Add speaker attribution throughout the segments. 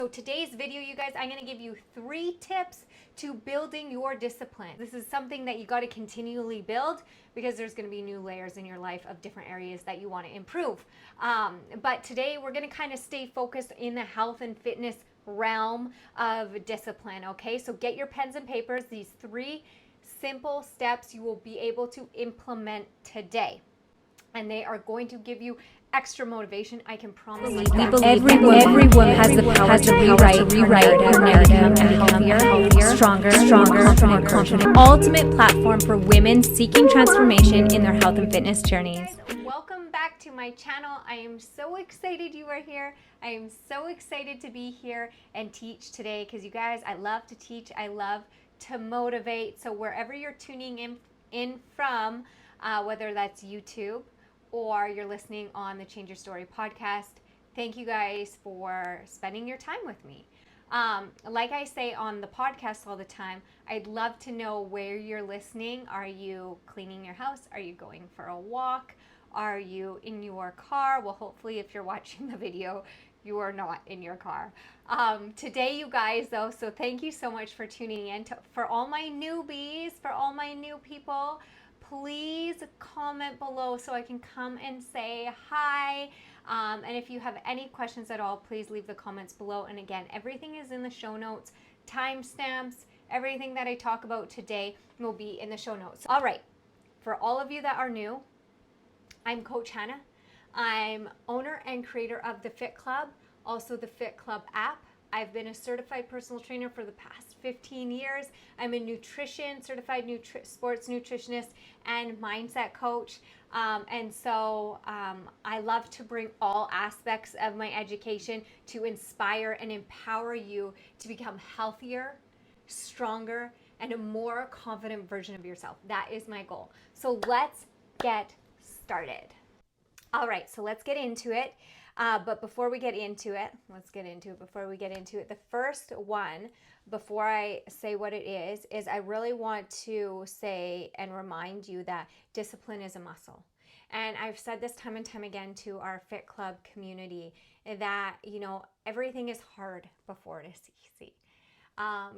Speaker 1: So today's video, you guys, I'm going to give you 3 tips to building your discipline. This is something that you got to continually build because there's going to be new layers in your life of different areas that you want to improve. But today we're going to kind of stay focused in the health and fitness realm of discipline, okay? So get your pens and papers. These 3 simple steps you will be able to implement today. And they are going to give you extra motivation. I can promise you that.
Speaker 2: Everyone has the power to rewrite her narrative and healthier, stronger, more confident. Ultimate platform for women seeking transformation in their health and fitness journeys.
Speaker 1: Welcome back to my channel. I am so excited you are here. I am so excited to be here and teach today because you guys, I love to teach. I love to motivate. So wherever you're tuning in from, whether that's YouTube or you're listening on the Change Your Story podcast, thank you guys for spending your time with me. Like I say on the podcast all the time, I'd love to know where you're listening. Are you cleaning your house? Are you going for a walk? Are you in your car? Well, hopefully if you're watching the video, you are not in your car. Today, you guys, though, so thank you so much for tuning in. For all my newbies, for all my new people, please comment below so I can come and say hi. And if you have any questions at all, please leave the comments below. And again, everything is in the show notes, timestamps, everything that I talk about today will be in the show notes. All right, for all of you that are new, I'm Coach Hannah. I'm owner and creator of the Fit Club, also the Fit Club app. I've been a certified personal trainer for the past 15 years. I'm a certified sports nutritionist and mindset coach. And so I love to bring all aspects of my education to inspire and empower you to become healthier, stronger, and a more confident version of yourself. That is my goal. So let's get started. All right, so let's get into it. But before we get into it, the first one, before I say what it is I really want to say and remind you that discipline is a muscle. And I've said this time and time again to our Fit Club community that, everything is hard before it is easy.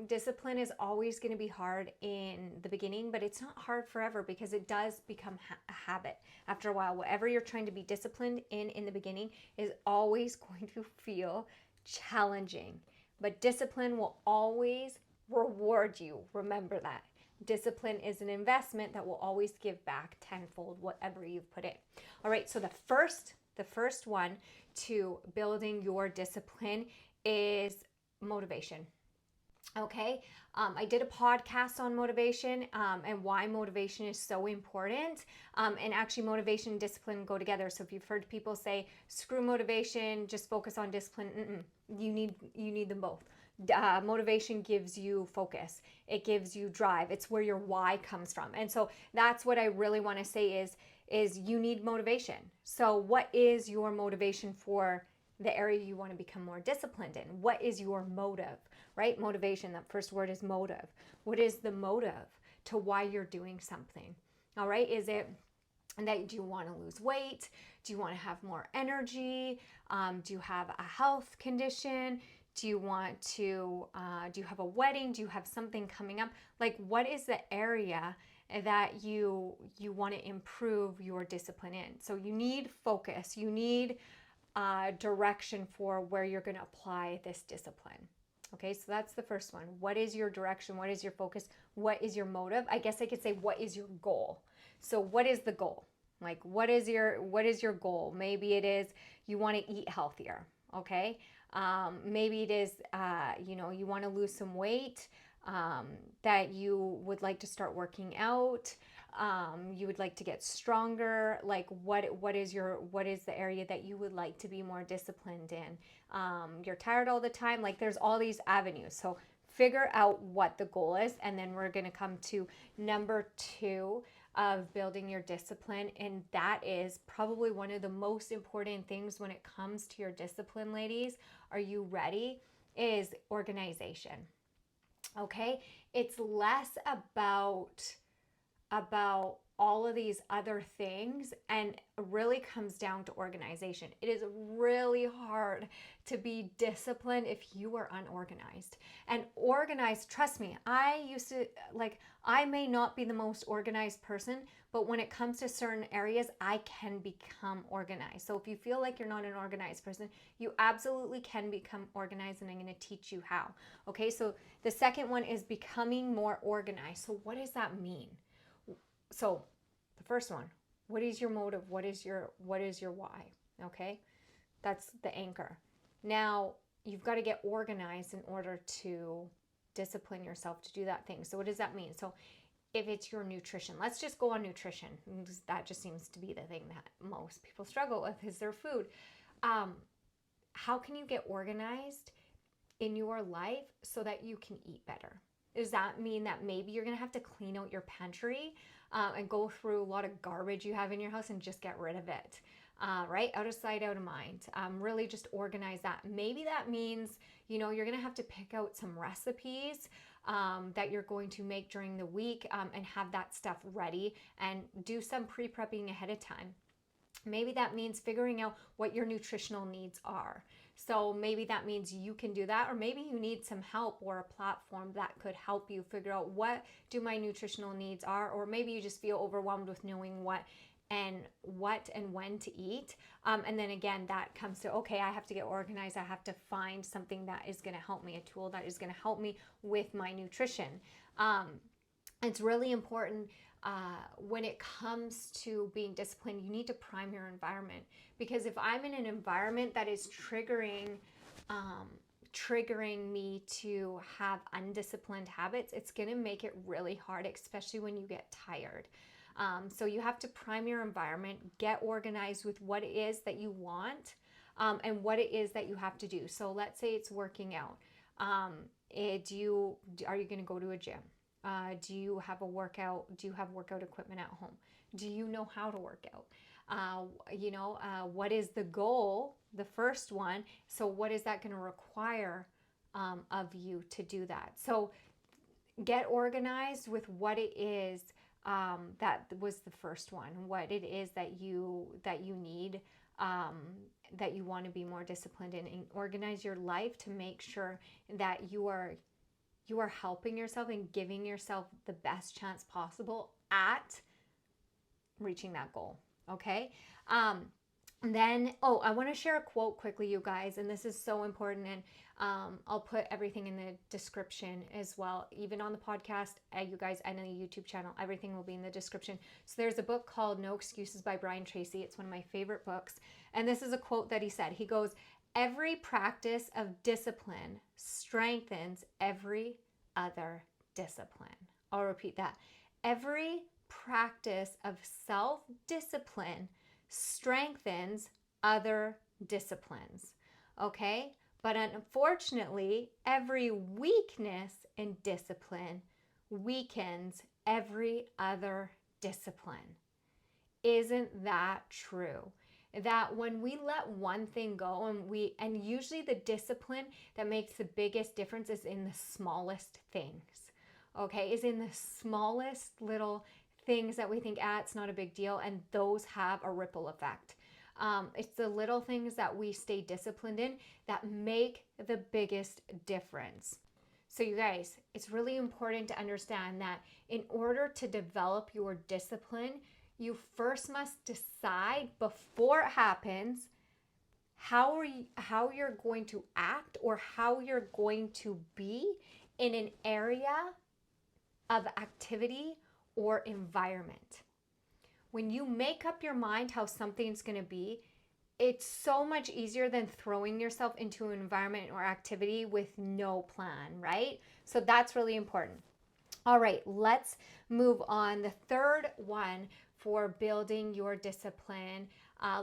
Speaker 1: Discipline is always going to be hard in the beginning, but it's not hard forever because it does become a habit after a while. Whatever you're trying to be disciplined in the beginning is always going to feel challenging, but discipline will always reward you. Remember that. Discipline is an investment that will always give back tenfold whatever you've put in. All right, so the first one to building your discipline is motivation. Okay, I did a podcast on motivation and why motivation is so important. And actually motivation and discipline go together. So if you've heard people say, screw motivation, just focus on discipline, you need them both. Motivation gives you focus. It gives you drive. It's where your why comes from. And so that's what I really want to say is you need motivation. So what is your motivation for the area you want to become more disciplined in? What is your motive, right? Motivation, that first word is motive. What is the motive to why you're doing something? All right, is it that do you want to lose weight? Do you want to have more energy? Do you have a health condition? Do you want to, do you have a wedding? Do you have something coming up? Like, what is the area that you want to improve your discipline in? So you need focus. You need direction for where you're going to apply this discipline. Okay, so that's the first one. What is your direction? What is your focus? What is your motive? I guess I could say, what is your goal? So what is the goal? Like, what is your goal? Maybe it is you want to eat healthier. Okay, maybe it is you want to lose some weight, that you would like to start working out. You would like to get stronger. Like what is the area that you would like to be more disciplined in? You're tired all the time. Like, there's all these avenues. So figure out what the goal is. And then we're going to come to number 2 of building your discipline. And that is probably one of the most important things when it comes to your discipline, ladies. Are you ready? Is organization. Okay. It's less about all of these other things, and it really comes down to organization. It is really hard to be disciplined if you are unorganized. And organized, trust me, I may not be the most organized person, but when it comes to certain areas, I can become organized. So if you feel like you're not an organized person, you absolutely can become organized, and I'm going to teach you how. Okay, so the second one is becoming more organized. So what does that mean? So the first one, what is your motive? What is your why? Okay, that's the anchor. Now you've got to get organized in order to discipline yourself to do that thing. So what does that mean? So if it's your nutrition, let's just go on nutrition. That just seems to be the thing that most people struggle with, is their food. How can you get organized in your life so that you can eat better? Does that mean that maybe you're going to have to clean out your pantry and go through a lot of garbage you have in your house and just get rid of it? Right? Out of sight, out of mind. Really just organize that. Maybe that means, you're going to have to pick out some recipes that you're going to make during the week and have that stuff ready and do some pre-prepping ahead of time. Maybe that means figuring out what your nutritional needs are. So maybe that means you can do that, or maybe you need some help or a platform that could help you figure out what do my nutritional needs are, or maybe you just feel overwhelmed with knowing what and when to eat. And then again, that comes to, okay, I have to get organized. I have to find something that is going to help me, a tool that is going to help me with my nutrition. It's really important when it comes to being disciplined, you need to prime your environment. Because if I'm in an environment that is triggering me to have undisciplined habits, it's going to make it really hard, especially when you get tired. So you have to prime your environment, get organized with what it is that you want and what it is that you have to do. So let's say it's working out. Are you going to go to a gym? Do you have a workout? Do you have workout equipment at home? Do you know how to work out? What is the goal? The first one. So what is that going to require of you to do that? So get organized with what it is. That was the first one. What it is that you need, that you want to be more disciplined in, and organize your life to make sure that you are helping yourself and giving yourself the best chance possible at reaching that goal. Okay. Then, I want to share a quote quickly, you guys, and this is so important. And I'll put everything in the description as well, even on the podcast, you guys, and on the YouTube channel. Everything will be in the description. So there's a book called No Excuses by Brian Tracy. It's one of my favorite books. And this is a quote that he said. He goes, "Every practice of discipline strengthens every other discipline." I'll repeat that. Every practice of self-discipline strengthens other disciplines. Okay? But unfortunately, every weakness in discipline weakens every other discipline. Isn't that true? That when we let one thing go, and usually the discipline that makes the biggest difference is in the smallest things. Okay? Is in the smallest little things that we think, it's not a big deal, and those have a ripple effect. It's the little things that we stay disciplined in that make the biggest difference. So you guys, it's really important to understand that in order to develop your discipline, you first must decide before it happens how you're going to act or how you're going to be in an area of activity or environment. When you make up your mind how something's going to be, it's so much easier than throwing yourself into an environment or activity with no plan, right? So that's really important. All right, let's move on. The third one for building your discipline,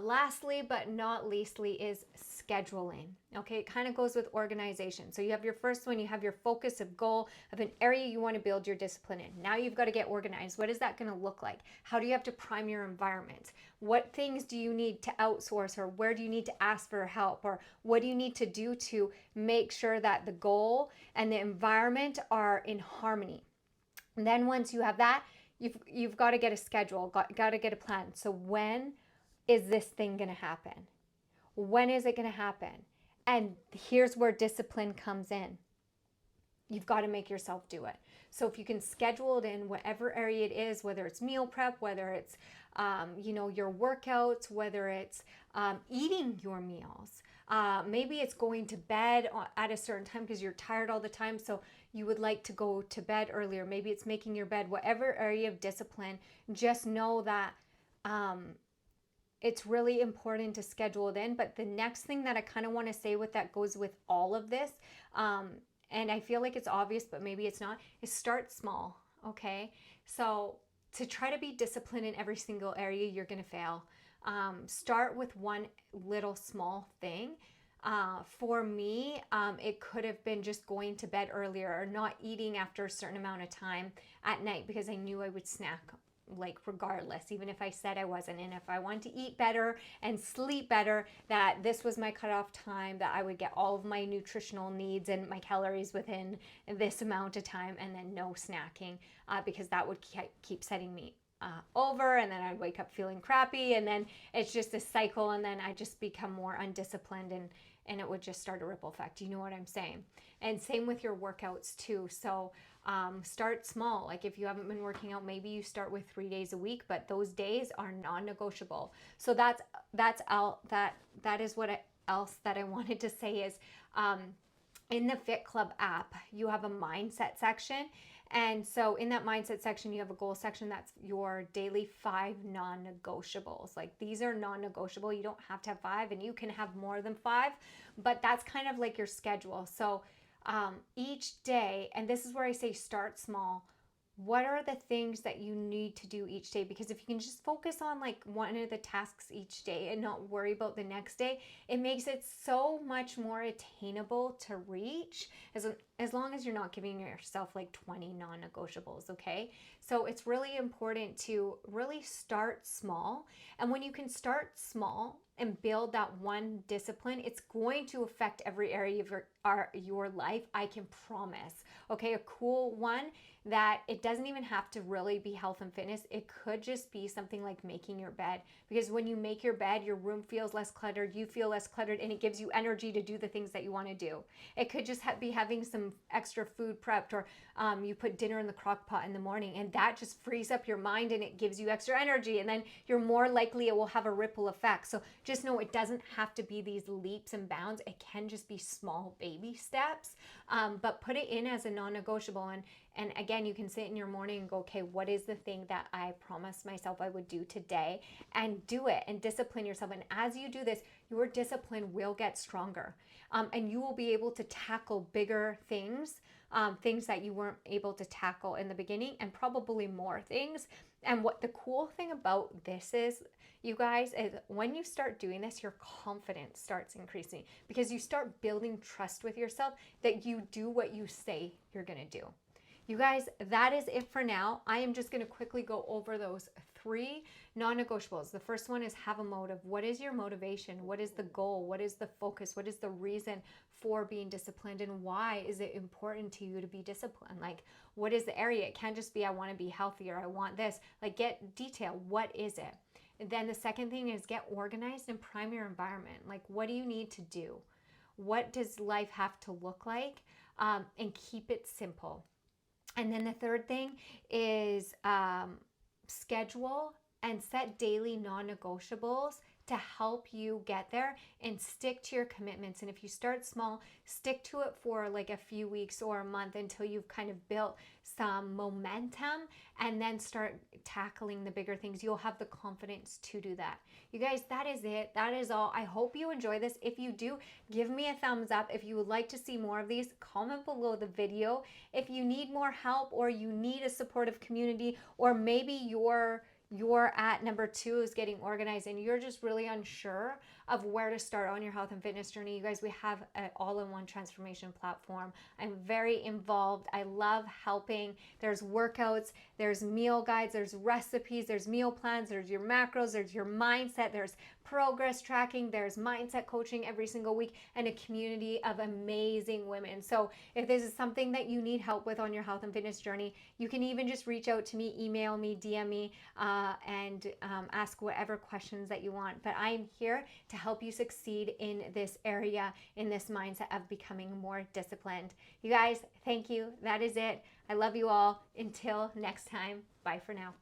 Speaker 1: lastly but not leastly, is scheduling. Okay, it kind of goes with organization. So you have your first one, you have your focus of goal of an area you want to build your discipline in. Now you've got to get organized. What is that going to look like? How do you have to prime your environment? What things do you need to outsource, or where do you need to ask for help, or what do you need to do to make sure that the goal and the environment are in harmony? And then once you have that, you've got to get a schedule, got to get a plan. So when is this thing going to happen? When is it going to happen? And here's where discipline comes in. You've got to make yourself do it. So if you can schedule it in whatever area it is, whether it's meal prep, whether it's your workouts, whether it's eating your meals, maybe it's going to bed at a certain time because you're tired all the time, so you would like to go to bed earlier. Maybe it's making your bed. Whatever area of discipline, just know that it's really important to schedule it in. But the next thing that I kind of want to say with that goes with all of this, and I feel like it's obvious, but maybe it's not, is start small, okay? So to try to be disciplined in every single area, you're going to fail. Start with one little small thing. For me, it could have been just going to bed earlier or not eating after a certain amount of time at night because I knew I would snack like regardless, even if I said I wasn't. And if I wanted to eat better and sleep better, that this was my cutoff time, that I would get all of my nutritional needs and my calories within this amount of time, and then no snacking, because that would keep setting me over, and then I'd wake up feeling crappy, and then it's just a cycle, and then I just become more undisciplined, and it would just start a ripple effect. You know what I'm saying? And same with your workouts too. So start small. Like if you haven't been working out, maybe you start with 3 days a week, but those days are non-negotiable. So that is what else that I wanted to say is in the Fit Club app, you have a mindset section. And so in that mindset section, you have a goal section that's your daily 5 non-negotiables. Like these are non-negotiable. You don't have to have 5, and you can have more than 5, but that's kind of like your schedule. So each day, and this is where I say start small. What are the things that you need to do each day? Because if you can just focus on like one of the tasks each day and not worry about the next day, it makes it so much more attainable to reach, as long as you're not giving yourself like 20 non-negotiables, okay? So it's really important to really start small. And when you can start small and build that one discipline, it's going to affect every area of your life, I can promise. Okay, a cool one that it doesn't even have to really be health and fitness. It could just be something like making your bed, because when you make your bed, your room feels less cluttered, you feel less cluttered, and it gives you energy to do the things that you want to do. It could just be having some extra food prepped, or you put dinner in the crock pot in the morning, and that just frees up your mind and it gives you extra energy, and then you're more likely it will have a ripple effect. So just know it doesn't have to be these leaps and bounds. It can just be small baby steps, but put it in as a non-negotiable. And again, you can sit in your morning and go, okay, what is the thing that I promised myself I would do today? And do it and discipline yourself. And as you do this, your discipline will get stronger. And you will be able to tackle bigger things, things that you weren't able to tackle in the beginning, and probably more things. And what the cool thing about this is, you guys, is when you start doing this, your confidence starts increasing, because you start building trust with yourself that you do what you say you're going to do. You guys, that is it for now. I am just going to quickly go over those 3 non-negotiables. The first one is have a motive. What is your motivation? What is the goal? What is the focus? What is the reason for being disciplined? And why is it important to you to be disciplined? Like, what is the area? It can't just be, I want to be healthier. I want this. Like, get detail. What is it? And then the second thing is get organized and prime your environment. Like, what do you need to do? What does life have to look like? And keep it simple. And then the third thing is schedule and set daily non-negotiables to help you get there, and stick to your commitments. And if you start small, stick to it for like a few weeks or a month until you've kind of built some momentum, and then start tackling the bigger things. You'll have the confidence to do that. You guys, that is it. That is all. I hope you enjoy this. If you do, give me a thumbs up. If you would like to see more of these, comment below the video. If you need more help, or you need a supportive community, or maybe you're at number 2 is getting organized and you're just really unsure of where to start on your health and fitness journey, you guys, we have an all-in-one transformation platform. I'm very involved. I love helping. There's workouts, there's meal guides, there's recipes, there's meal plans, there's your macros, there's your mindset, there's progress tracking, there's mindset coaching every single week, and a community of amazing women. So if this is something that you need help with on your health and fitness journey, you can even just reach out to me, email me, DM me, and ask whatever questions that you want. But I am here to help you succeed in this area, in this mindset of becoming more disciplined. You guys, thank you. That is it. I love you all. Until next time, bye for now.